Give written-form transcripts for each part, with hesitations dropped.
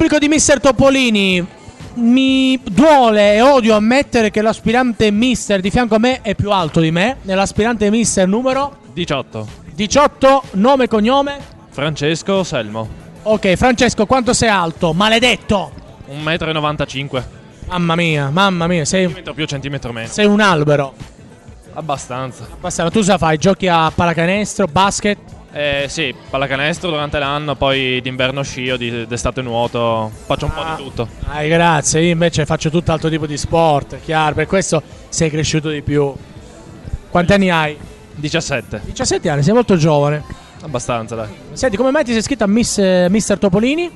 pubblico di Mister Topolini, mi duole e odio ammettere che l'aspirante Mister di fianco a me è più alto di me. Nell'aspirante Mister numero 18. 18, nome e cognome? Francesco Selmo. Ok, Francesco, quanto sei alto? Maledetto! 1,95 m. Mamma mia, Centimetro più, centimetro meno. sei un albero. Abbastanza. Basta, tu cosa fai? Giochi a pallacanestro, basket? Sì, pallacanestro durante l'anno, poi d'inverno scio, d'estate nuoto, faccio un po' di tutto. Grazie, io invece faccio tutt'altro tipo di sport, chiaro, per questo sei cresciuto di più. Quanti anni hai? 17. 17 anni, sei molto giovane. Abbastanza, dai. Senti, come mai ti sei iscritto a Mister Topolini?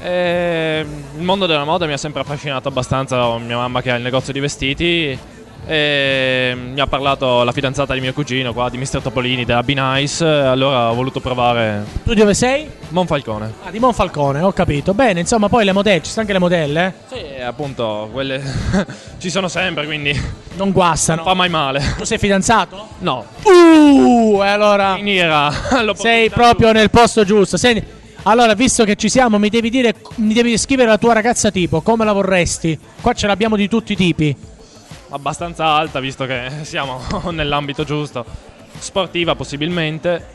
Il mondo della moda mi ha sempre affascinato abbastanza. Ho mia mamma che ha il negozio di vestiti e mi ha parlato la fidanzata di mio cugino qua di Mister Topolini della Be Nice, allora ho voluto provare. Tu di dove sei? Monfalcone. Ah, di Monfalcone, ho capito. Bene, insomma, poi le modelle, ci sono anche le modelle, Sì, appunto, quelle ci sono sempre, quindi non guastano. non fa mai male. Tu sei fidanzato? No. E allora Quindi era sei proprio nel posto giusto. Senti, allora, visto che ci siamo, mi devi descrivere la tua ragazza tipo, come la vorresti? Qua ce l'abbiamo di tutti i tipi. abbastanza alta, visto che siamo nell'ambito giusto. Sportiva possibilmente.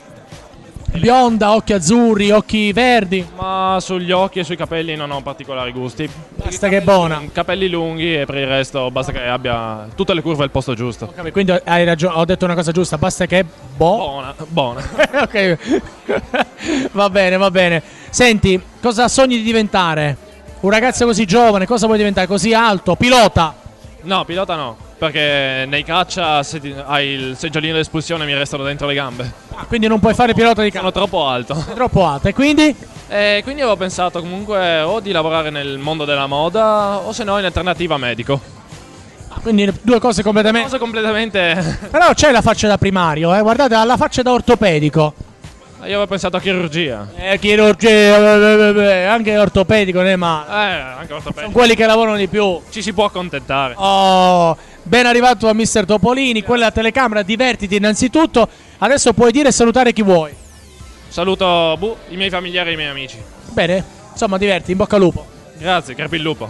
Bionda, occhi azzurri, occhi verdi. Ma sugli occhi e sui capelli non ho particolari gusti. Basta che è buona. Capelli lunghi e per il resto basta che abbia tutte le curve al posto giusto. Ok, quindi hai ragione, ho detto una cosa giusta, basta che è Buona, buona. Ok. Va bene, va bene. Senti, cosa sogni di diventare? Un ragazzo così giovane, cosa vuoi diventare? Così alto? Pilota? No, pilota no, perché nei caccia se hai il seggiolino d'espulsione mi restano dentro le gambe. Ah, quindi non puoi fare pilota di Sono carro. troppo alto. È troppo alto. E quindi? E quindi avevo pensato comunque o di lavorare nel mondo della moda o se no in alternativa medico. Quindi due cose completamente. Cosa completamente. Però c'è la faccia da primario, guardate, ha la faccia da ortopedico. Io avevo pensato a chirurgia. Chirurgia, anche ortopedico, ne ma. Anche Sono ortopedico. quelli che lavorano di più. Ci si può accontentare. Oh, ben arrivato a Mister Topolini, quella telecamera, divertiti innanzitutto. Adesso puoi dire e salutare chi vuoi. Saluto i miei familiari e i miei amici. Bene, insomma, diverti, in bocca al lupo. Grazie, crepi il lupo.